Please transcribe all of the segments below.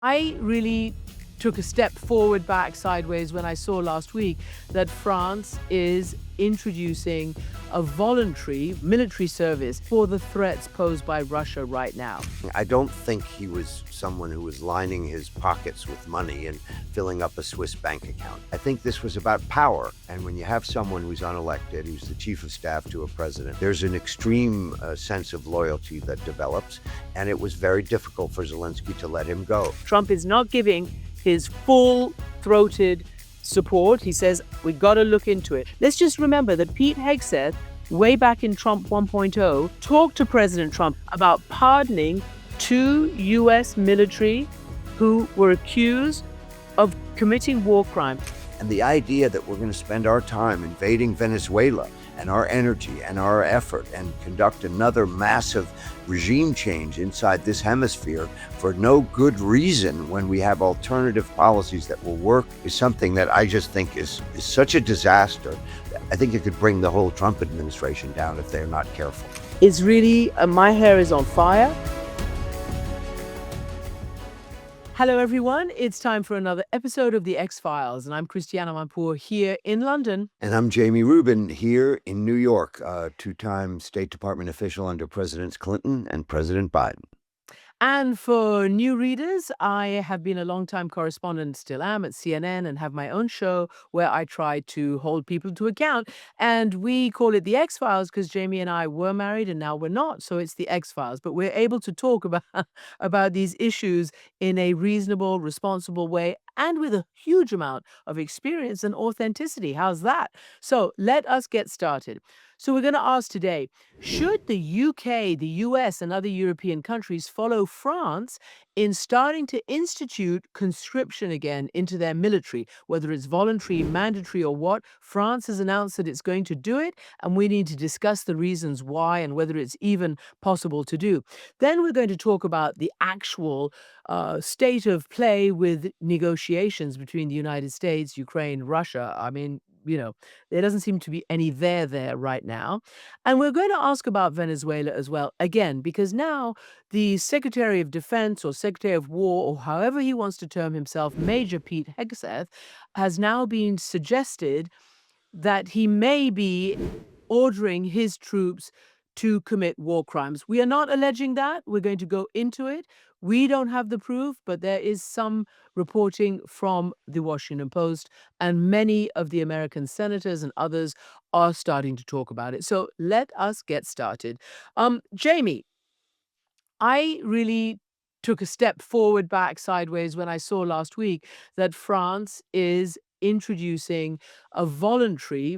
I really took a step forward, back, sideways when I saw last week that France is introducing a voluntary military service for the threats posed by Russia right now. I don't think he was someone who was lining his pockets with money and filling up a Swiss bank account. I think this was about power. And when you have someone who's unelected, who's the chief of staff to a president, there's an extreme sense of loyalty that develops. And it was very difficult for Zelensky to let him go. Trump is not giving his full-throated support. He says, we got to look into it. Let's just remember that Pete Hegseth, way back in Trump 1.0, talked to President Trump about pardoning 2 U.S. military who were accused of committing war crimes. And the idea that we're going to spend our time invading Venezuela and our energy and our effort and conduct another massive regime change inside this hemisphere for no good reason when we have alternative policies that will work is something that I just think is such a disaster. I think it could bring the whole Trump administration down if they're not careful. It's really, my hair is on fire. Hello, everyone. It's time for another episode of The X-Files, and I'm Christiane Amanpour here in London. And I'm Jamie Rubin here in New York, two-time State Department official under Presidents Clinton and President Biden. And for new readers, I have been a longtime correspondent, still am, at CNN and have my own show where I try to hold people to account. And we call it The X-Files because Jamie and I were married and now we're not. So it's The X-Files. But we're able to talk about these issues in a reasonable, responsible way and with a huge amount of experience and authenticity. How's that? So let us get started. So we're going to ask today, should the UK, the US, and other European countries follow France in starting to institute conscription again into their military, whether it's voluntary, mandatory, or what? France has announced that it's going to do it, and we need to discuss the reasons why and whether it's even possible to do. Then we're going to talk about the actual state of play with negotiations between the United States, Ukraine, Russia. I mean, there doesn't seem to be any there right now. And we're going to ask about Venezuela as well, again, because now the Secretary of Defense or Secretary of War, or however he wants to term himself, Major Pete Hegseth, has now been suggested that he may be ordering his troops to commit war crimes. We are not alleging that. We're going to go into it. We don't have the proof, but there is some reporting from the Washington Post, and many of the American senators and others are starting to talk about it. So let us get started. Jamie, I really took a step forward, back, sideways when I saw last week that France is introducing a voluntary,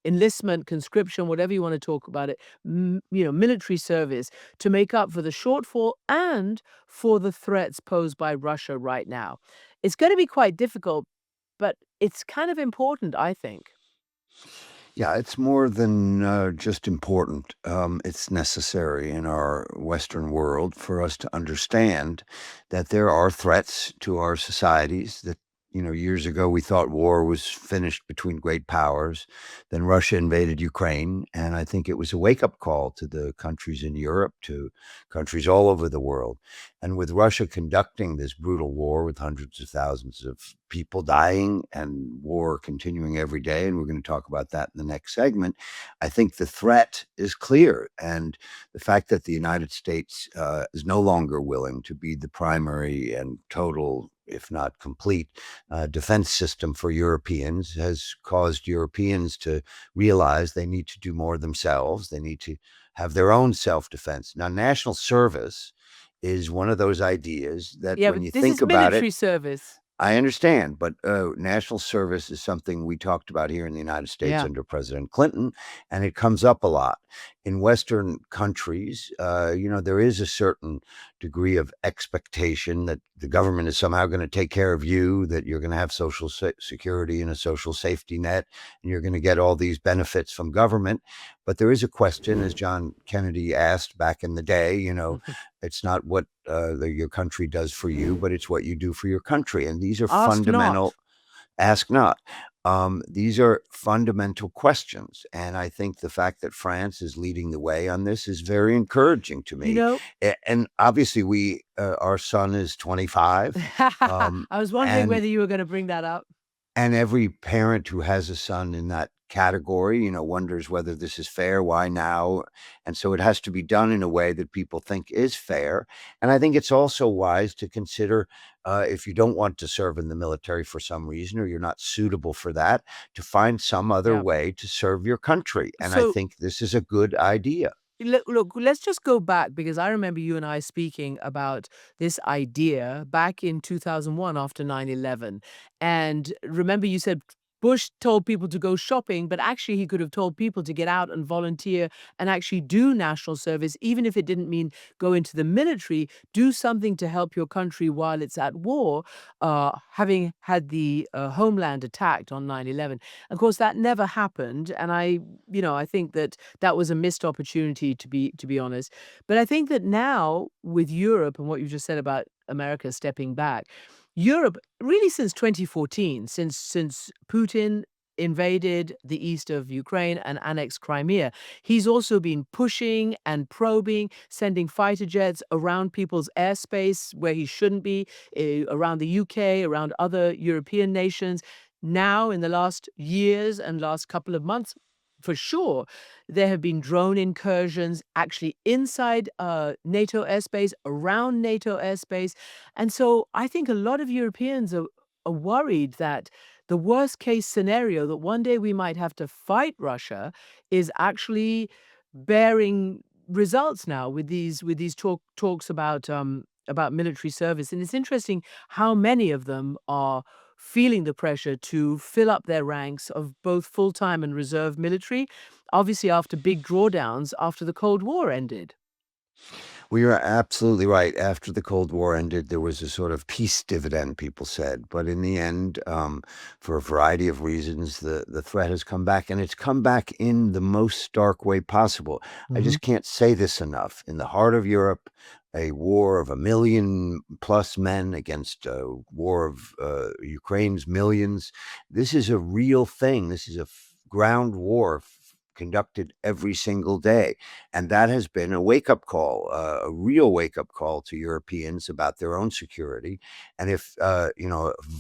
enlistment, conscription, whatever you want to talk about it, military service to make up for the shortfall and for the threats posed by Russia right now. It's going to be quite difficult, but it's kind of important, I think. Yeah, it's more than just important. It's necessary in our Western world for us to understand that there are threats to our societies that, years ago we thought war was finished between great powers. Then Russia invaded Ukraine, and I think it was a wake-up call to the countries in Europe, to countries all over the world. And with Russia conducting this brutal war with hundreds of thousands of people dying and war continuing every day, and we're going to talk about that in the next segment, I think the threat is clear. And the fact that the United States is no longer willing to be the primary and total, if not complete, defense system for Europeans has caused Europeans to realize they need to do more themselves. They need to have their own self-defense. Now, national service is one of those ideas that when you think about it, military service. I understand, but national service is something we talked about here in the United States under President Clinton, and it comes up a lot. In Western countries, there is a certain degree of expectation that the government is somehow going to take care of you, that you're going to have social security and a social safety net, and you're going to get all these benefits from government. But there is a question, as John Kennedy asked back in the day, it's not what your country does for you, but it's what you do for your country. And these are fundamental. ask not. These are fundamental questions, and I think the fact that France is leading the way on this is very encouraging to You me. know, And obviously, our son is 25, I was wondering and whether you were going to bring that up. every parent who has a son in that category, wonders whether this is fair, why now? And so it has to be done in a way that people think is fair. And I think it's also wise to consider, if you don't want to serve in the military for some reason, or you're not suitable for that, to find some other Yeah. way to serve your country. And I So think this is a good idea. look, let's just go back because I remember you and I speaking about this idea back in 2001 after 9/11. And remember, you said Bush told people to go shopping, but actually, he could have told people to get out and volunteer and actually do national service, even if it didn't mean go into the military, do something to help your country while it's at war, having had the homeland attacked on 9/11. Of course, that never happened. And I think that that was a missed opportunity to be honest. But I think that now with Europe and what you just said about America stepping back, Europe really since 2014, since Putin invaded the east of Ukraine and annexed Crimea, he's also been pushing and probing, sending fighter jets around people's airspace where he shouldn't be, around the UK, around other European nations. Now, in the last years and last couple of months, for sure, there have been drone incursions actually inside NATO airspace, around NATO airspace. And so I think a lot of Europeans are worried that the worst case scenario that one day we might have to fight Russia is actually bearing results now with these talks about military service. And it's interesting how many of them are feeling the pressure to fill up their ranks of both full-time and reserve military, obviously after big drawdowns after the Cold War ended. Well, you're absolutely right. After the Cold War ended, there was a sort of peace dividend, people said. But in the end, for a variety of reasons, the threat has come back, and it's come back in the most stark way possible. I Mhm. just can't say this enough. In the heart of Europe, a war of 1 million plus men against a war of Ukraine's millions. This is a real thing. This is a ground war conducted every single day. And that has been a wake up call, a real wake up call to Europeans about their own security. And if,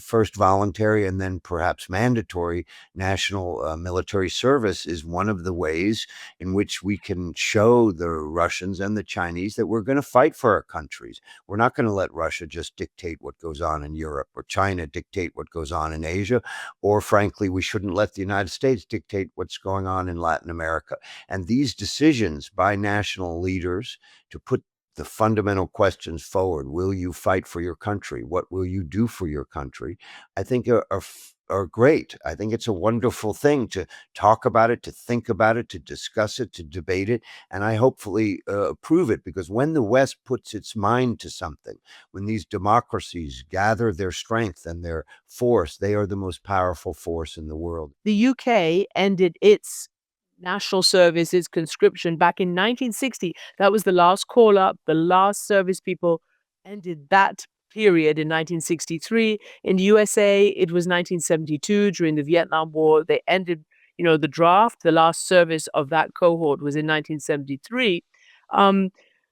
first voluntary and then perhaps mandatory national military service is one of the ways in which we can show the Russians and the Chinese that we're going to fight for our countries. We're not going to let Russia just dictate what goes on in Europe, or China dictate what goes on in Asia, or frankly, we shouldn't let the United States dictate what's going on in Latin America. And these decisions by national leaders to put the fundamental questions forward: will you fight for your country? What will you do for your country? I think are great. I think it's a wonderful thing to talk about it, to think about it, to discuss it, to debate it, and I hopefully approve it, because when the West puts its mind to something, when these democracies gather their strength and their force, they are the most powerful force in the world. The UK ended its national service, its conscription back in 1960. That was the last call up, the last service people ended that period in 1963. In the USA, it was 1972 during the Vietnam War. They ended, the draft. The last service of that cohort was in 1973. Um,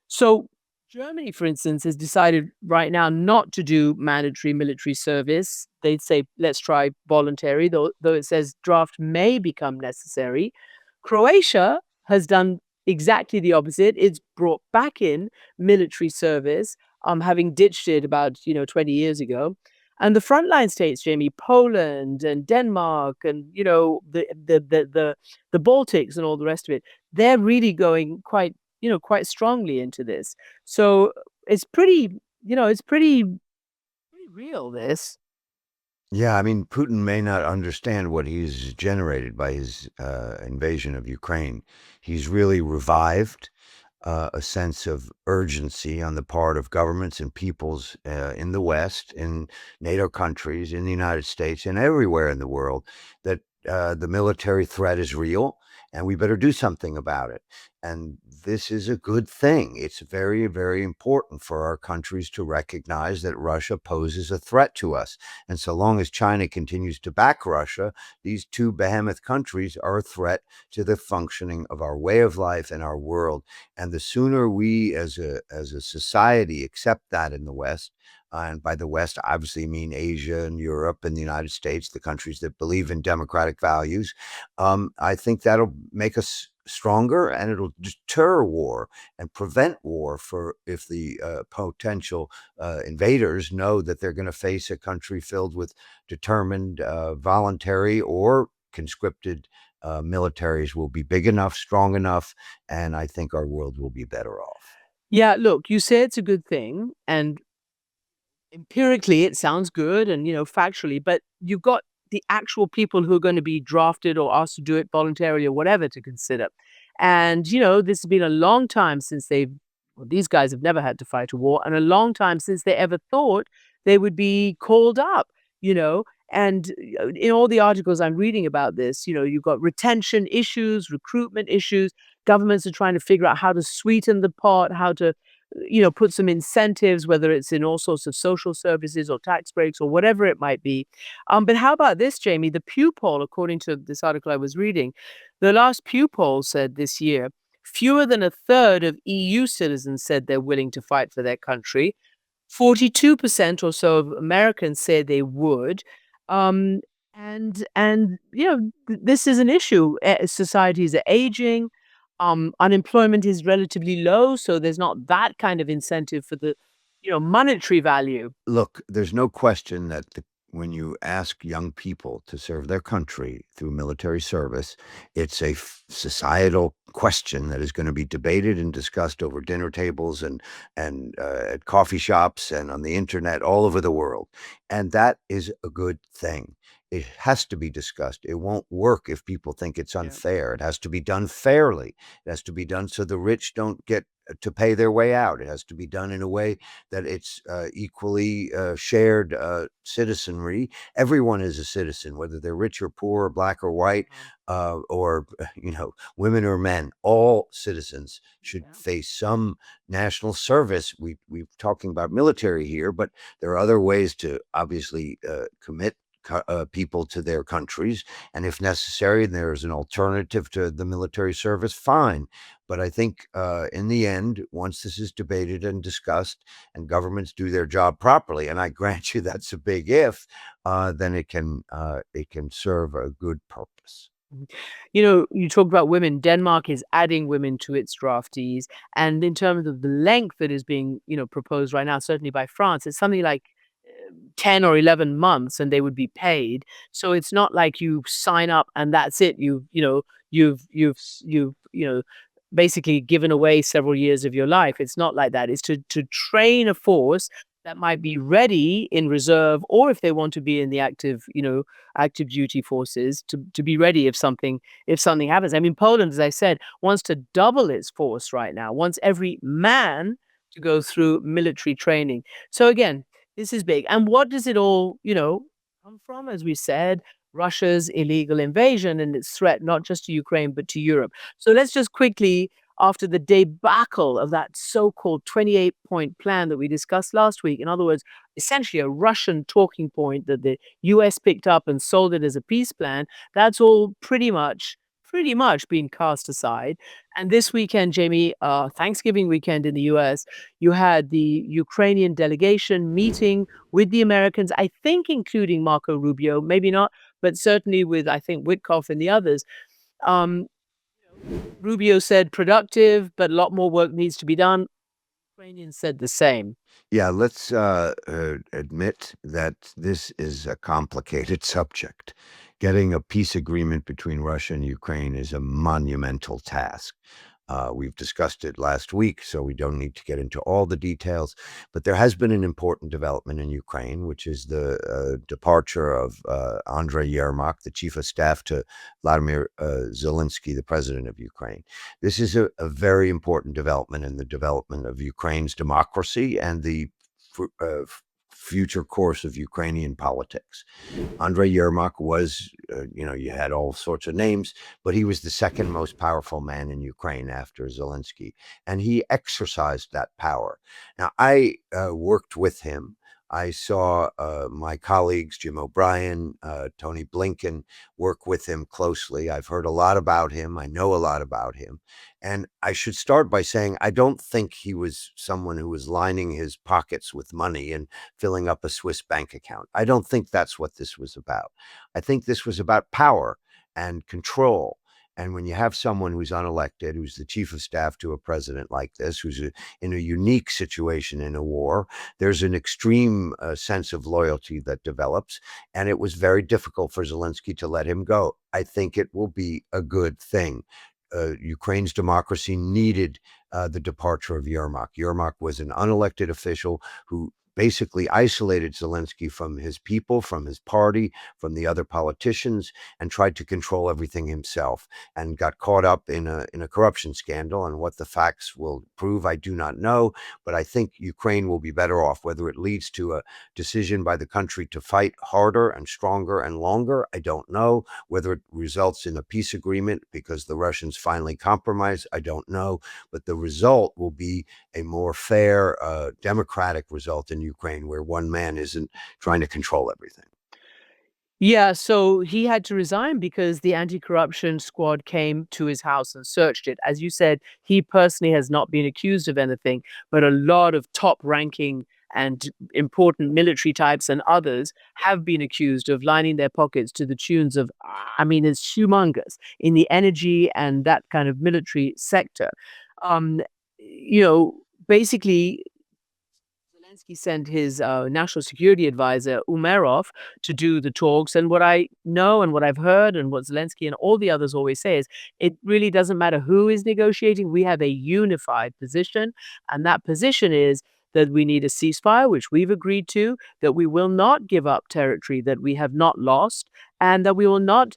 so Germany, for instance, has decided right now not to do mandatory military service. They'd say, let's try voluntary, though it says draft may become necessary. Croatia has done exactly the opposite. It's brought back in military service, having ditched it about 20 years ago. And the frontline states, Jamie, Poland and Denmark, and the Baltics and all the rest of it, they're really going quite strongly into this. So it's pretty real. This. Yeah, I mean, Putin may not understand what he's generated by his invasion of Ukraine. He's really revived a sense of urgency on the part of governments and peoples in the West, in NATO countries, in the United States, and everywhere in the world, that the military threat is real and we better do something about it. And this is a good thing. It's very, very important for our countries to recognize that Russia poses a threat to us. And so long as China continues to back Russia, these two behemoth countries are a threat to the functioning of our way of life and our world. And the sooner we as a society accept that in the West, and by the West, I obviously mean Asia and Europe and the United States, the countries that believe in democratic values, I think that'll make us stronger, and it'll deter war and prevent war for if the potential invaders know that they're going to face a country filled with determined, voluntary or conscripted militaries will be big enough, strong enough, and I think our world will be better off. Yeah, look, you say it's a good thing, and empirically it sounds good and, factually, but you've got the actual people who are going to be drafted or asked to do it voluntarily or whatever to consider. And, this has been a long time since these guys have never had to fight a war, and a long time since they ever thought they would be called up, you know. And in all the articles I'm reading about this, you've got retention issues, recruitment issues. Governments are trying to figure out how to sweeten the pot, how to put some incentives, whether it's in all sorts of social services or tax breaks or whatever it might be. But how about this, Jamie? The Pew poll, according to this article I was reading, the last Pew poll said this year, fewer than a third of EU citizens said they're willing to fight for their country. 42% or so of Americans say they would. Um, this is an issue. Societies are aging. Unemployment is relatively low, so there's not that kind of incentive for the, monetary value. Look, there's no question that when you ask young people to serve their country through military service, it's a societal question that is going to be debated and discussed over dinner tables and at coffee shops and on the internet all over the world, and that is a good thing. It has to be discussed. It won't work if people think it's Yeah. unfair. It has to be done fairly. It has to be done so the rich don't get to pay their way out. It has to be done in a way that it's equally shared citizenry. Everyone is a citizen, whether they're rich or poor, or black or white, or women or men. All citizens should Yeah. face some national service. We're talking about military here, but there are other ways to obviously commit people to their countries, and if necessary, there's an alternative to the military service. Fine, but I think in the end, once this is debated and discussed, and governments do their job properly, and I grant you that's a big if, then it can serve a good purpose. Mhm. You talked about women. Denmark is adding women to its draftees. And in terms of the length that is being, proposed right now, certainly by France, it's something like 10 or 11 months and they would be paid. So it's not like you sign up and that's it. You've basically given away several years of your life. It's not like that. It's to train a force that might be ready in reserve, or if they want to be in the active duty forces, to be ready if something happens. I mean, Poland, as I said, wants to double its force right now, wants every man to go through military training. So again, this is big. And what does it all, come from? As we said, Russia's illegal invasion and its threat not just to Ukraine but to Europe. So let's just quickly, after the debacle of that so-called 28-point plan that we discussed last week, in other words, essentially a Russian talking point that the US picked up and sold it as a peace plan, that's all pretty much been cast aside. And this weekend, Jamie, Thanksgiving weekend in the US, you had the Ukrainian delegation meeting with the Americans, I think including Marco Rubio, maybe not, but certainly with, I think, Witkoff and the others. Um, Rubio said productive, but a lot more work needs to be done. Ukrainians said the same. Yeah, let's admit that this is a complicated subject. Getting a peace agreement between Russia and Ukraine is a monumental task. We've discussed it last week, so we don't need to get into all the details. But there has been an important development in Ukraine, which is the departure of Andriy Yermak, the chief of staff to Vladimir Zelensky, the president of Ukraine. This is a very important development in the development of Ukraine's democracy and the future course of Ukrainian politics. Andriy Yermak was, you had all sorts of names, but he was the second most powerful man in Ukraine after Zelensky, and he exercised that power. Now, I worked with him. I saw my colleagues, Jim O'Brien, Tony Blinken, work with him closely. I've heard a lot about him. I know a lot about him. And I should start by saying I don't think he was someone who was lining his pockets with money and filling up a Swiss bank account. I don't think that's what this was about. I think this was about power and control. And when you have someone who's unelected, who's the chief of staff to a president like this, who's in a unique situation in a war, there's an extreme sense of loyalty that develops. And it was very difficult for Zelensky to let him go. I think it will be a good thing. Ukraine's democracy needed the departure of Yermak. Yermak was an unelected official who basically isolated Zelensky from his people, from his party, from the other politicians, and tried to control everything himself, and got caught up in a corruption scandal. And what the facts will prove, I do not know, but I think Ukraine will be better off. Whether it leads to a decision by the country to fight harder and stronger and longer, I don't know. Whether it results in a peace agreement because the Russians finally compromise, I don't know. But the result will be a more fair, democratic result in Ukraine, where one man isn't trying to control everything. Yeah, so he had to resign because the anti-corruption squad came to his house and searched it. As you said, he personally has not been accused of anything, but a lot of top-ranking and important military types and others have been accused of lining their pockets to the tunes of, I mean, it's humongous in the energy and that kind of military sector. Um, Basically, Zelensky sent his national security advisor, Umerov, to do the talks. And what I know and what I've heard and what Zelensky and all the others always say is it really doesn't matter who is negotiating. We have a unified position. And that position is that we need a ceasefire, which we've agreed to, that we will not give up territory that we have not lost, and that we will not,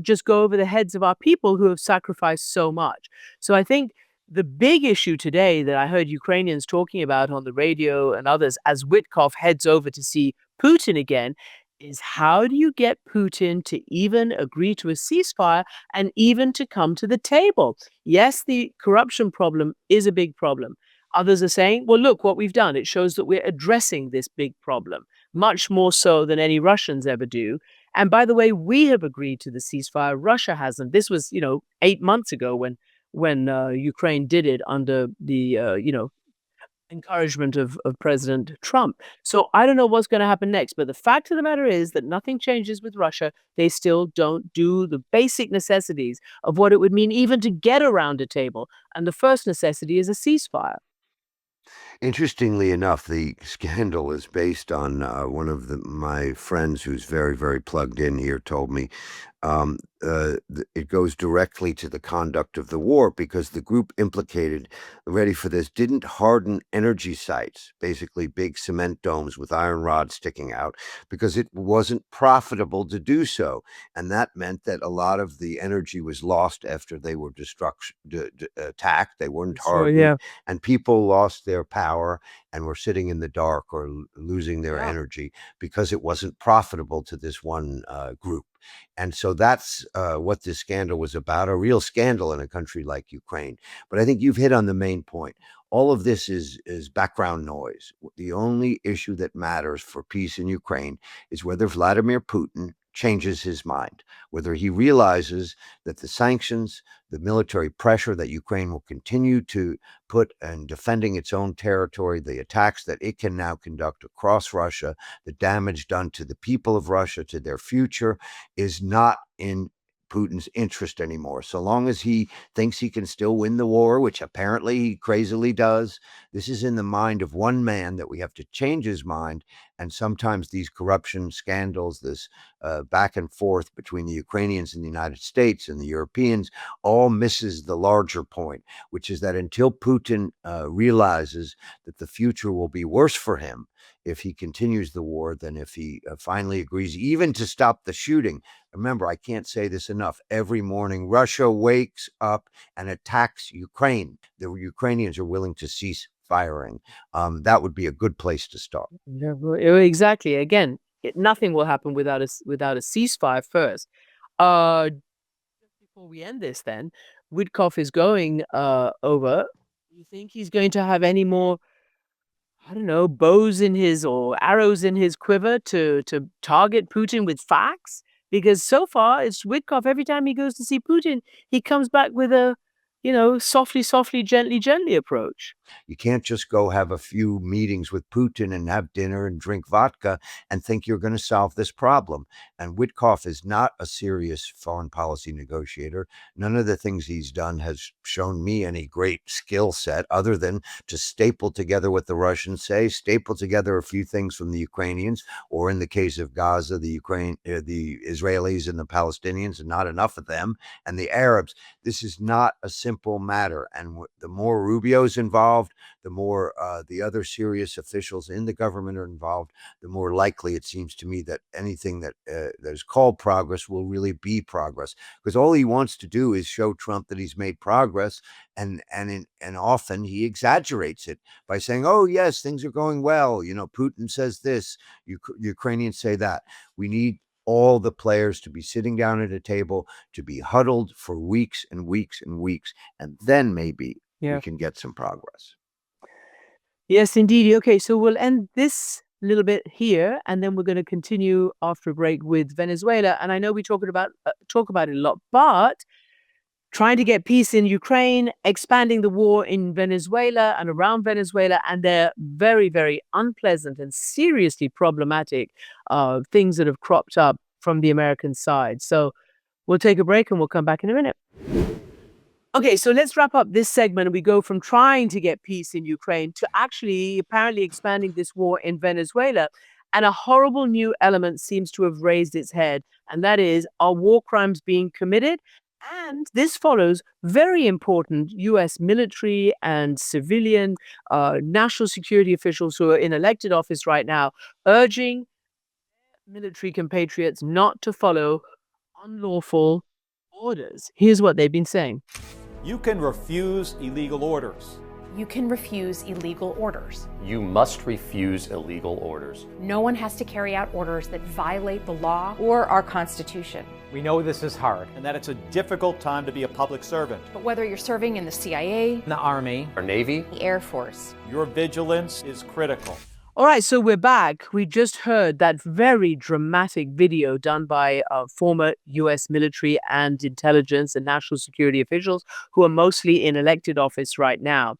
just go over the heads of our people who have sacrificed so much. So I think the big issue today that I heard Ukrainians talking about on the radio and others as Witkoff heads over to see Putin again is how do you get Putin to even agree to a ceasefire and even to come to the table? Yes, the corruption problem is a big problem. Others are saying, well, look what we've done. It shows that we're addressing this big problem, much more so than any Russians ever do. And by the way, we have agreed to the ceasefire. Russia hasn't. This was, 8 months ago when Ukraine did it under the encouragement of President Trump. So I don't know what's going to happen next, but the fact of the matter is that nothing changes with Russia. They still don't do the basic necessities of what it would mean even to get around a table. And the first necessity is a ceasefire. Interestingly enough, the scandal is based on one of my friends who's very, very plugged in here told me it goes directly to the conduct of the war because the group implicated, ready for this, didn't harden energy sites, basically big cement domes with iron rods sticking out, because it wasn't profitable to do so. And that meant that a lot of the energy was lost after they were attacked. They weren't Sure, hardened, yeah. and people lost their power and were sitting in the dark or losing their Yeah. energy because it wasn't profitable to this one group. And so that's what this scandal was about, a real scandal in a country like Ukraine. But I think you've hit on the main point. All of this is background noise. The only issue that matters for peace in Ukraine is whether Vladimir Putin changes his mind, whether he realizes that the sanctions, the military pressure that Ukraine will continue to put in defending its own territory, the attacks that it can now conduct across Russia, the damage done to the people of Russia, to their future, is not in Putin's interest anymore. So long as he thinks he can still win the war, which apparently he crazily does, this is in the mind of one man that we have to change his mind. And sometimes these corruption scandals, this back and forth between the Ukrainians and the United States and the Europeans, all misses the larger point, which is that until Putin realizes that the future will be worse for him if he continues the war than if he finally agrees even to stop the shooting. Remember, I can't say this enough. Every morning, Russia wakes up and attacks Ukraine. The Ukrainians are willing to cease firing. That would be a good place to start. Yeah, exactly. Again, nothing will happen without a ceasefire first. Just before we end this, then, Witkoff is going over. You think he's going to have any more, I don't know, bows in his or arrows in his quiver to target Putin with facts? Because so far, it's Witkoff. Every time he goes to see Putin, he comes back with a, softly, softly, gently, gently approach. You can't just go have a few meetings with Putin and have dinner and drink vodka and think you're going to solve this problem. And Witkoff is not a serious foreign policy negotiator. None of the things he's done has shown me any great skill set other than to staple together what the Russians say, staple together a few things from the Ukrainians, or in the case of Gaza, the Israelis and the Palestinians, and not enough of them, and the Arabs. This is not a simple matter. And the more Rubio's involved, the more the other serious officials in the government are involved, the more likely it seems to me that anything that is called progress will really be progress. Because all he wants to do is show Trump that he's made progress, and often he exaggerates it by saying, "Oh yes, things are going well. Putin says this, Ukrainians say that." We need all the players to be sitting down at a table, to be huddled for weeks and weeks and weeks, and then maybe we can get some progress. Yes, indeed. Okay, so we'll end this little bit here, and then we're going to continue after a break with Venezuela. And I know we talk about it a lot, but trying to get peace in Ukraine, expanding the war in Venezuela and around Venezuela, and their very, very unpleasant and seriously problematic things that have cropped up from the American side. So we'll take a break and we'll come back in a minute. Okay, so let's wrap up this segment. We go from trying to get peace in Ukraine to actually apparently expanding this war in Venezuela. And a horrible new element seems to have raised its head, and that is, are war crimes being committed? And this follows very important US military and civilian national security officials who are in elected office right now urging military compatriots not to follow unlawful orders. Here's what they've been saying. You can refuse illegal orders. You can refuse illegal orders. You must refuse illegal orders. No one has to carry out orders that violate the law or our Constitution. We know this is hard and that it's a difficult time to be a public servant. But whether you're serving in the CIA, the Army, Our Navy, the Air Force, your vigilance is critical. All right, so we're back. We just heard that very dramatic video done by former US military and intelligence and national security officials who are mostly in elected office right now.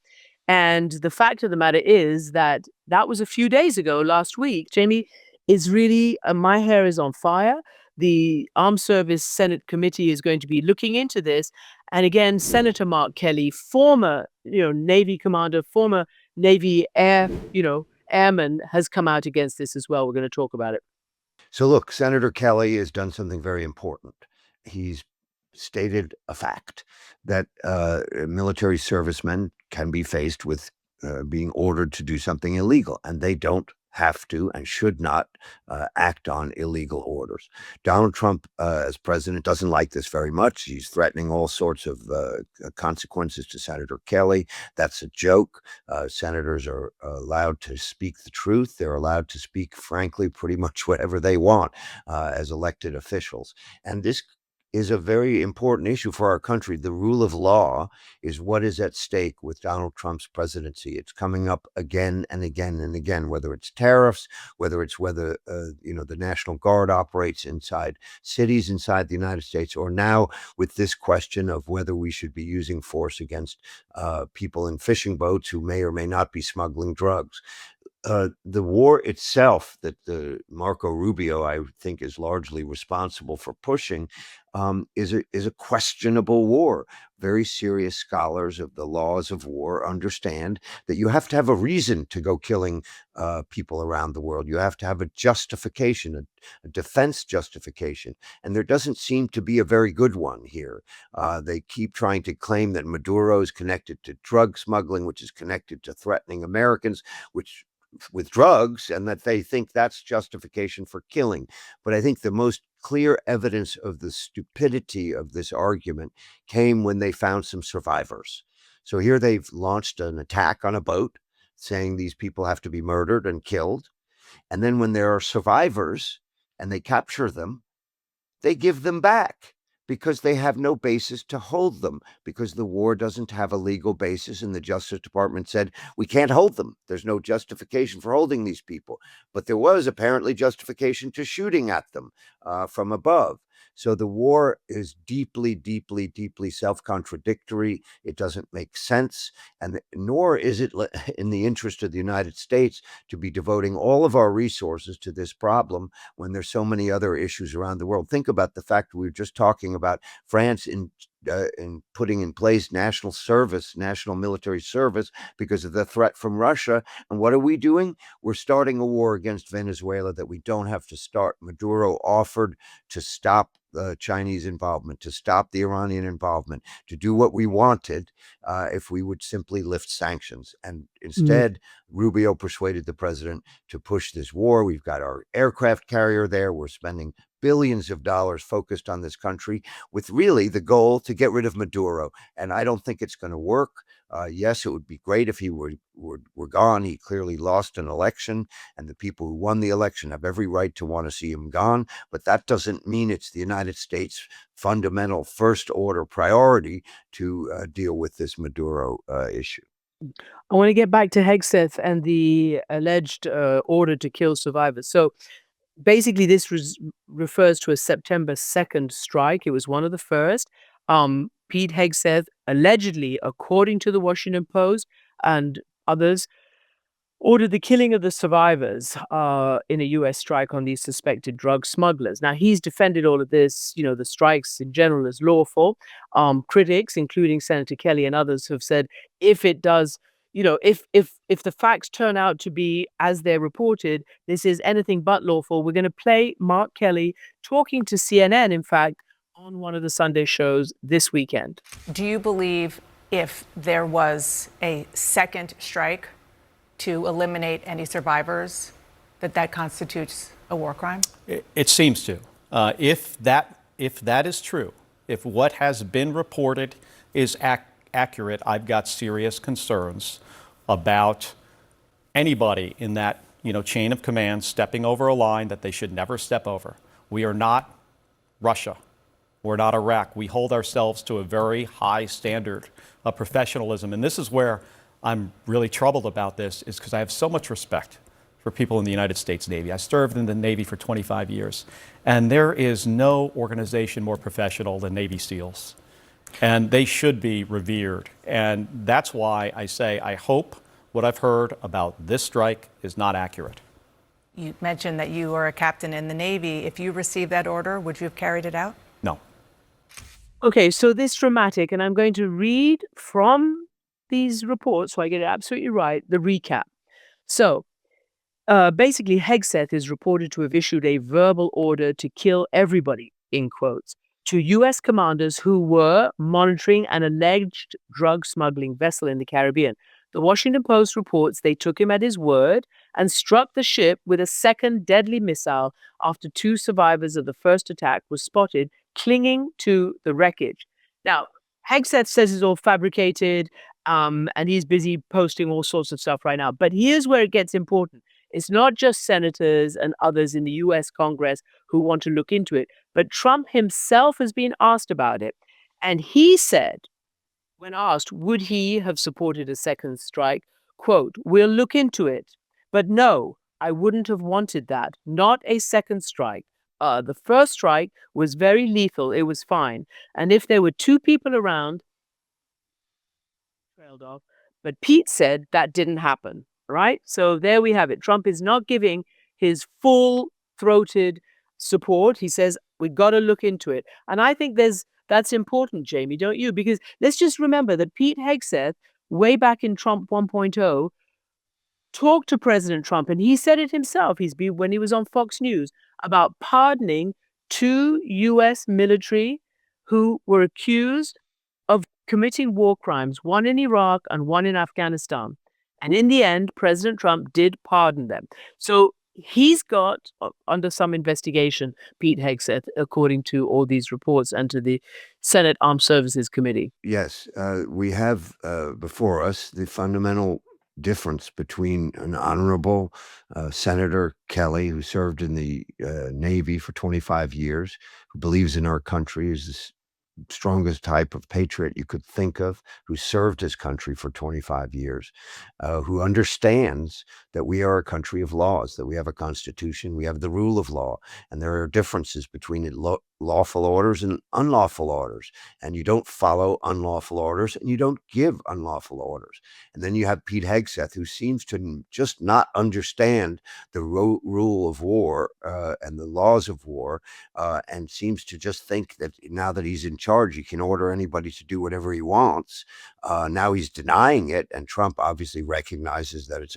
And the fact of the matter is that that was a few days ago, last week. Jamie, is really, my hair is on fire. The Armed Service Senate Committee is going to be looking into this. And again, Senator Mark Kelly, former, Navy commander, former Navy airman, has come out against this as well. We're going to talk about it. So look, Senator Kelly has done something very important. He's stated a fact that military servicemen can be faced with being ordered to do something illegal, and they don't have to and should not act on illegal orders. Donald Trump, as president, doesn't like this very much. He's threatening all sorts of consequences to Senator Kelly. That's a joke. Senators are allowed to speak the truth. They're allowed to speak, frankly, pretty much whatever they want as elected officials. And this is a very important issue for our country. The rule of law is what is at stake with Donald Trump's presidency. It's coming up again and again and again, whether it's tariffs, whether the National Guard operates inside cities inside the United States, or now with this question of whether we should be using force against people in fishing boats who may or may not be smuggling drugs. The war itself that Marco Rubio, I think, is largely responsible for pushing, is a questionable war. Very serious scholars of the laws of war understand that you have to have a reason to go killing people around the world. You have to have a justification, a defense justification, and there doesn't seem to be a very good one here. They keep trying to claim that Maduro is connected to drug smuggling, which is connected to threatening Americans, with drugs, and that they think that's justification for killing. But I think the most clear evidence of the stupidity of this argument came when they found some survivors. So here they've launched an attack on a boat. saying these people have to be murdered and killed. And then when there are survivors and they capture them, they give them back because they have no basis to hold them, because the war doesn't have a legal basis. And the Justice Department said, we can't hold them. There's no justification for holding these people. But there was apparently justification to shooting at them from above. So the war is deeply, deeply, deeply self-contradictory. It doesn't make sense. And nor is it in the interest of the United States to be devoting all of our resources to this problem when there's so many other issues around the world. Think about the fact we were just talking about France in putting in place national military service because of the threat from Russia. And what are we doing? We're starting a war against Venezuela that we don't have to start. Maduro offered to stop the Chinese involvement, to stop the Iranian involvement, to do what we wanted if we would simply lift sanctions. And instead, Rubio persuaded the president to push this war. We've got our aircraft carrier there. We're spending billions of dollars focused on this country with really the goal to get rid of Maduro. And I don't think it's going to work. Yes, it would be great if he were gone. He clearly lost an election, and the people who won the election have every right to want to see him gone. But that doesn't mean it's the United States' fundamental first order priority to deal with this Maduro issue. I want to get back to Hegseth and the alleged order to kill survivors. So basically, this refers to a September 2nd strike. It was one of the first. Pete Hegseth, allegedly, according to the Washington Post and others, ordered the killing of the survivors in a U.S. strike on these suspected drug smugglers. Now, he's defended all of this, the strikes in general as lawful. Critics, including Senator Kelly and others, have said if it does, if the facts turn out to be as they're reported, this is anything but lawful. We're going to play Mark Kelly talking to CNN, in fact, on one of the Sunday shows this weekend. Do you believe if there was a second strike to eliminate any survivors, that constitutes a war crime? It seems to. If that is true, if what has been reported is accurate, I've got serious concerns about anybody in that chain of command stepping over a line that they should never step over. We are not Russia. We're not Iraq. We hold ourselves to a very high standard of professionalism. And this is where I'm really troubled about this, is because I have so much respect for people in the United States Navy. I served in the Navy for 25 years, and there is no organization more professional than Navy SEALs. And they should be revered. And that's why I say I hope what I've heard about this strike is not accurate. You mentioned that you were a captain in the Navy. If you received that order, would you have carried it out? No. Okay, so this dramatic, and I'm going to read from these reports so I get it absolutely right, the recap. So basically, Hegseth is reported to have issued a verbal order to kill everybody, in quotes, to U.S. commanders who were monitoring an alleged drug smuggling vessel in the Caribbean. The Washington Post reports they took him at his word and struck the ship with a second deadly missile after two survivors of the first attack were spotted clinging to the wreckage. Now, Hegseth says it's all fabricated, and he's busy posting all sorts of stuff right now. But here's where it gets important. It's not just senators and others in the U.S. Congress who want to look into it, but Trump himself has been asked about it. And he said, when asked, would he have supported a second strike, quote, "We'll look into it. But no, I wouldn't have wanted that. Not a second strike. The first strike was very lethal. It was fine. And if there were two people around, trailed off." But Pete said that didn't happen, right? So there we have it. Trump is not giving his full-throated support. He says, we've got to look into it. And I think that's important, Jamie, don't you? Because let's just remember that Pete Hegseth, way back in Trump 1.0, talked to President Trump, and he said it himself. When he was on Fox News, about pardoning two U.S. military who were accused of committing war crimes, one in Iraq and one in Afghanistan. And in the end, President Trump did pardon them. So he's got under some investigation, Pete Hegseth, according to all these reports and to the Senate Armed Services Committee. Yes, we have before us the fundamental difference between an honorable Senator Kelly, who served in the Navy for 25 years, who believes in our country, is the strongest type of patriot you could think of, who served his country for 25 years, who understands that we are a country of laws, that we have a constitution, we have the rule of law, and there are differences between lawful orders and unlawful orders. And you don't follow unlawful orders, and you don't give unlawful orders. And then you have Pete Hegseth, who seems to just not understand the rule of war and the laws of war, and seems to just think that now that he's in charge, he can order anybody to do whatever he wants. Now he's denying it, and Trump obviously recognizes that it's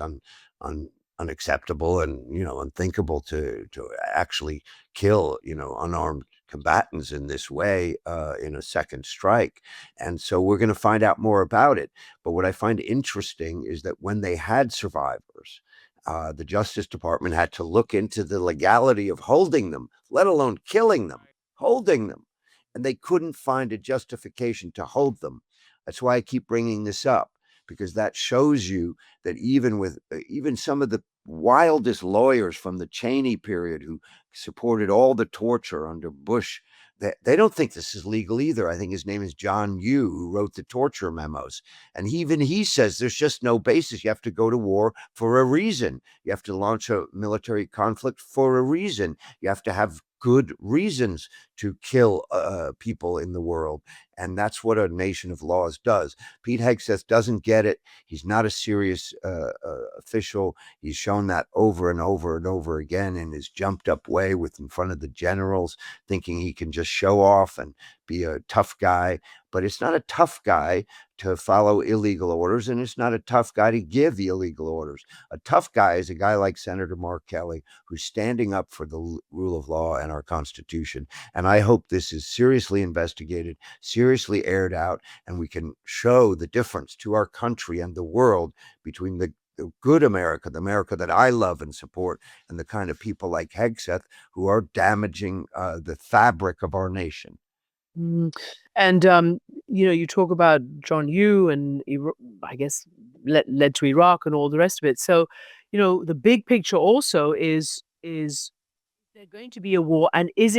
unacceptable and unthinkable to actually kill unarmed combatants in this way in a second strike. And so we're going to find out more about it. But what I find interesting is that when they had survivors, the Justice Department had to look into the legality of holding them, let alone killing them, holding them. And they couldn't find a justification to hold them. That's why I keep bringing this up, because that shows you that even some of the wildest lawyers from the Cheney period, who supported all the torture under Bush, they don't think this is legal either. I think his name is John Yoo, who wrote the torture memos. And even he says there's just no basis. You have to go to war for a reason. You have to launch a military conflict for a reason. You have to have good reasons to kill people in the world. And that's what a nation of laws does. Pete Hegseth doesn't get it. He's not a serious official. He's shown that over and over and over again in his jumped up way in front of the generals, thinking he can just show off and be a tough guy. But it's not a tough guy to follow illegal orders, and it's not a tough guy to give illegal orders. A tough guy is a guy like Senator Mark Kelly, who's standing up for the rule of law and our Constitution. And I hope this is seriously investigated, seriously aired out, and we can show the difference to our country and the world between the good America, the America that I love and support, and the kind of people like Hegseth who are damaging the fabric of our nation. Mm. And you talk about John Yoo and I guess led to Iraq and all the rest of it. So, the big picture also is there going to be a war, and is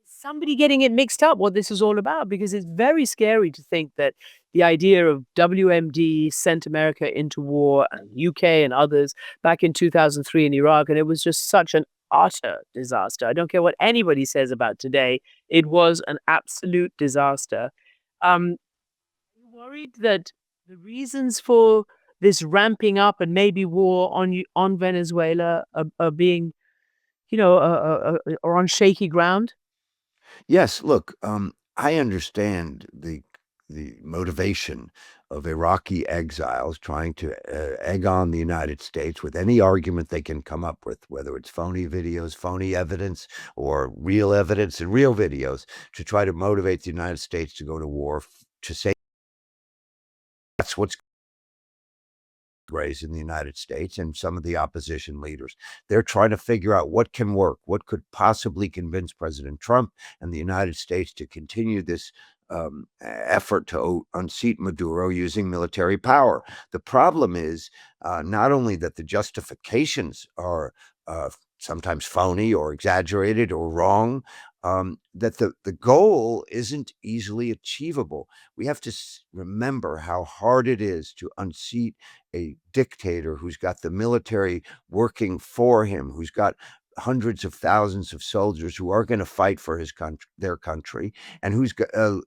somebody getting it mixed up what this is all about? Because it's very scary to think that the idea of WMD sent America into war, and UK and others back in 2003 in Iraq, and it was just such an utter disaster. I don't care what anybody says about today. It was an absolute disaster. Are you worried that the reasons for this ramping up and maybe war on Venezuela are being, are on shaky ground? Yes, look, I understand the motivation of Iraqi exiles trying to egg on the United States with any argument they can come up with, whether it's phony videos, phony evidence, or real evidence and real videos, to try to motivate the United States to go to war, to say that's what's raised in the United States and some of the opposition leaders. They're trying to figure out what can work, what could possibly convince President Trump and the United States to continue this effort to unseat Maduro using military power. The problem is not only that the justifications are sometimes phony or exaggerated or wrong, that the goal isn't easily achievable. We have to remember how hard it is to unseat a dictator who's got the military working for him, who's got hundreds of thousands of soldiers who are going to fight for their country, and who's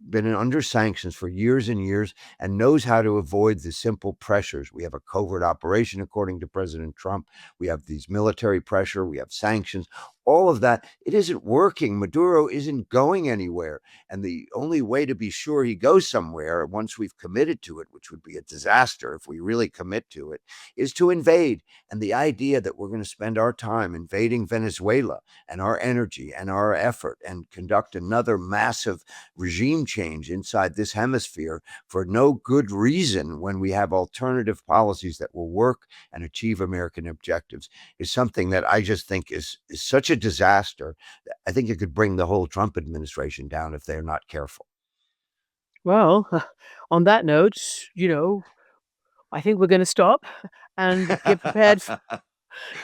been under sanctions for years and years and knows how to avoid the simple pressures. We have a covert operation, according to President Trump. We have these military pressure. We have sanctions. All of that, it isn't working. Maduro isn't going anywhere. And the only way to be sure he goes somewhere once we've committed to it, which would be a disaster if we really commit to it, is to invade. And the idea that we're going to spend our time invading Venezuela and our energy and our effort and conduct another massive regime change inside this hemisphere for no good reason, when we have alternative policies that will work and achieve American objectives, is something that I just think is such a disaster. I think it could bring the whole Trump administration down if they're not careful. Well, on that note, I think we're going to stop and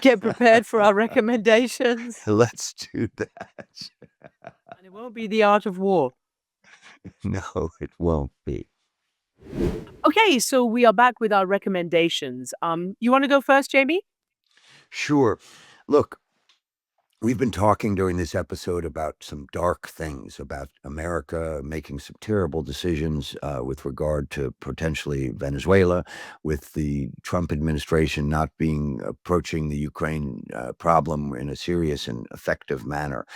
get prepared for our recommendations. Let's do that. And it won't be the art of war. No, it won't be. Okay, so we are back with our recommendations. You want to go first, Jamie? Sure. Look, we've been talking during this episode about some dark things, about America making some terrible decisions with regard to potentially Venezuela, with the Trump administration not approaching the Ukraine problem in a serious and effective manner.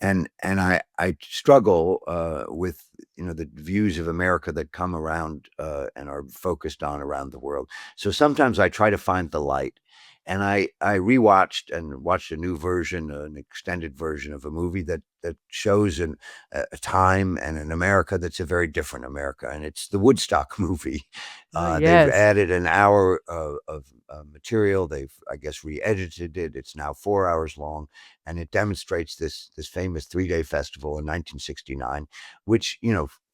And I struggle with the views of America that come around and are focused on around the world. So sometimes I try to find the light. And I rewatched and watched a new version, an extended version of a movie that shows a time and an America that's a very different America, and it's the Woodstock movie. They've Yes. added an hour of material. They've, I guess, re-edited it. It's now 4 hours long, and it demonstrates this famous 3-day festival in 1969, which,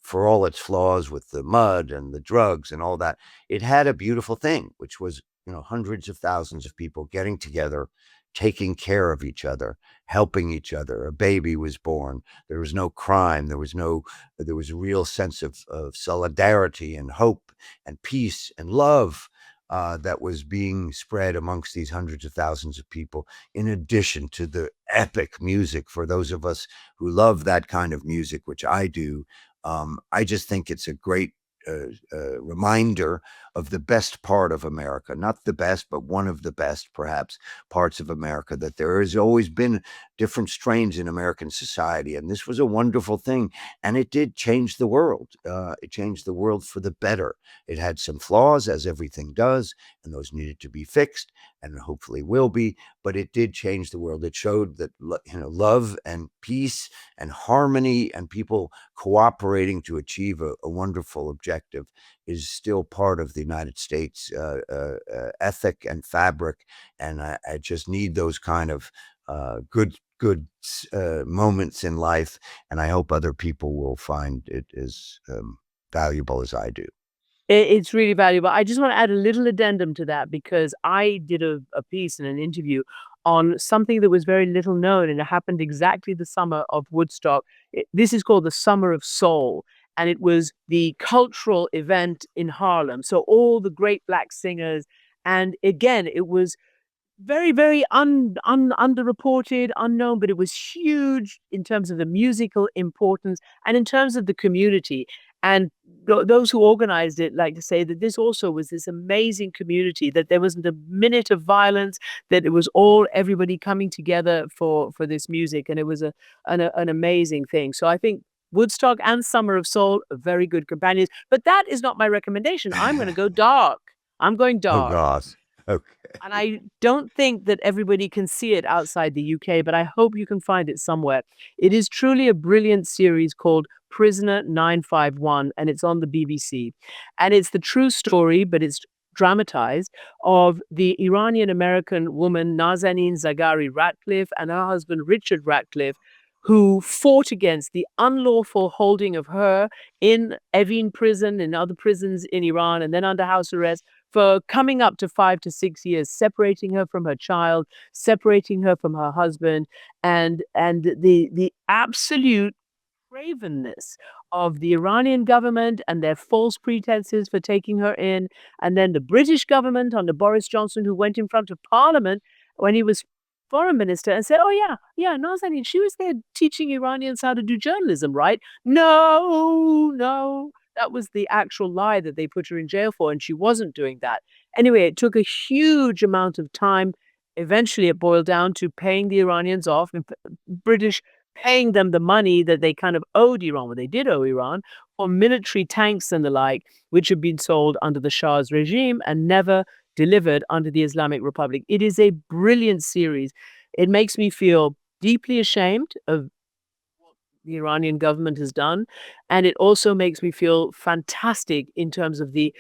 for all its flaws with the mud and the drugs and all that, it had a beautiful thing, which was hundreds of thousands of people getting together, taking care of each other, helping each other. A baby was born. There was no crime. There was a real sense of solidarity and hope and peace and love that was being spread amongst these hundreds of thousands of people, in addition to the epic music. For those of us who love that kind of music, which I do, I just think it's a great reminder of the best part of America, not the best, but one of the best, perhaps, parts of America, that there has always been different strains in American society. And this was a wonderful thing. And it did change the world. It changed the world for the better. It had some flaws, as everything does, and those needed to be fixed, and hopefully will be. But it did change the world. It showed that love and peace and harmony and people cooperating to achieve a wonderful objective is still part of the United States ethic and fabric. And I just need those kind of good moments in life. And I hope other people will find it as valuable as I do. It's really valuable. I just want to add a little addendum to that, because I did a piece in an interview on something that was very little known, and it happened exactly the summer of Woodstock. This is called the Summer of Soul, and it was the cultural event in Harlem. So all the great Black singers, and again, it was very, very underreported, unknown, but it was huge in terms of the musical importance and in terms of the community. And those who organized it like to say that this also was this amazing community, that there wasn't a minute of violence, that it was everybody coming together for this music, and it was an amazing thing. So I think Woodstock and Summer of Soul are very good companions. But that is not my recommendation. I'm going to go dark. I'm going Oh, dark. gosh. Okay. And I don't think that everybody can see it outside the UK, but I hope you can find it somewhere. It is truly a brilliant series called Prisoner 951, and it's on the BBC. And it's the true story, but it's dramatized, of the Iranian-American woman Nazanin Zaghari Ratcliffe and her husband Richard Ratcliffe, who fought against the unlawful holding of her in Evin prison and other prisons in Iran, and then under house arrest, for coming up to 5 to 6 years, separating her from her child, separating her from her husband, and the absolute cravenness of the Iranian government and their false pretenses for taking her in, and then the British government under Boris Johnson, who went in front of Parliament when he was foreign minister and said, "Oh yeah, Nazanin, she was there teaching Iranians how to do journalism, right?" No, that was the actual lie that they put her in jail for, and she wasn't doing that. Anyway, it took a huge amount of time. Eventually, it boiled down to paying the Iranians off, and British paying them the money that they kind of owed Iran, well, they did owe Iran, for military tanks and the like, which had been sold under the Shah's regime and never delivered under the Islamic Republic. It is a brilliant series. It makes me feel deeply ashamed of what the Iranian government has done, and it also makes me feel fantastic in terms of the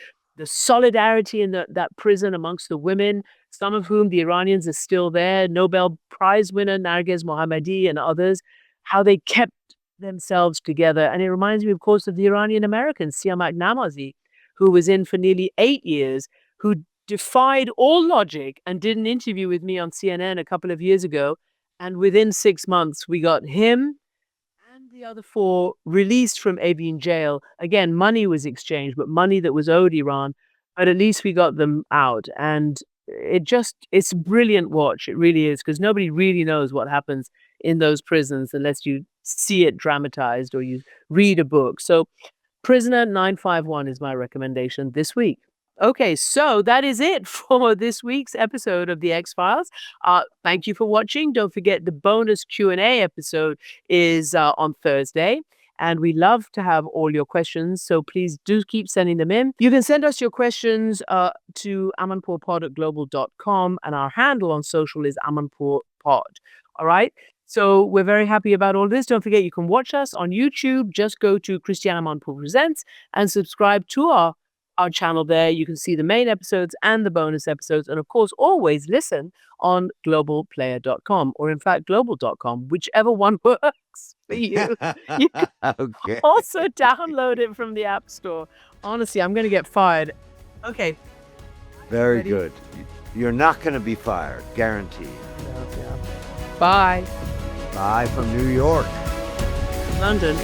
solidarity in that prison amongst the women, some of whom the Iranians are still there, Nobel Prize winner Narges Mohammadi and others, how they kept themselves together. And it reminds me, of course, of the Iranian American Siamak Namazi, who was in for nearly 8 years, who defied all logic and did an interview with me on CNN a couple of years ago. And within 6 months, we got him and the other 4 released from Abyei jail. Again, money was exchanged, but money that was owed Iran. But at least we got them out. And it's a brilliant watch. It really is, because nobody really knows what happens in those prisons unless you see it dramatized or you read a book. So Prisoner 951 is my recommendation this week. Okay, so that is it for this week's episode of The X-Files. Thank you for watching. Don't forget the bonus Q&A episode is on Thursday. And we love to have all your questions, so please do keep sending them in. You can send us your questions to amanpourpod@global.com, and our handle on social is amanpourpod. All right? So we're very happy about all this. Don't forget, you can watch us on YouTube. Just go to Christiane Amanpour Presents and subscribe to our channel there. You can see the main episodes and the bonus episodes. And of course, always listen on globalplayer.com, or in fact, global.com, whichever one works for you. You can Okay. also download it from the App Store. Honestly, I'm going to get fired. Okay. Very Ready? good. You're not going to be fired, guaranteed. Bye. Bye from New York. London.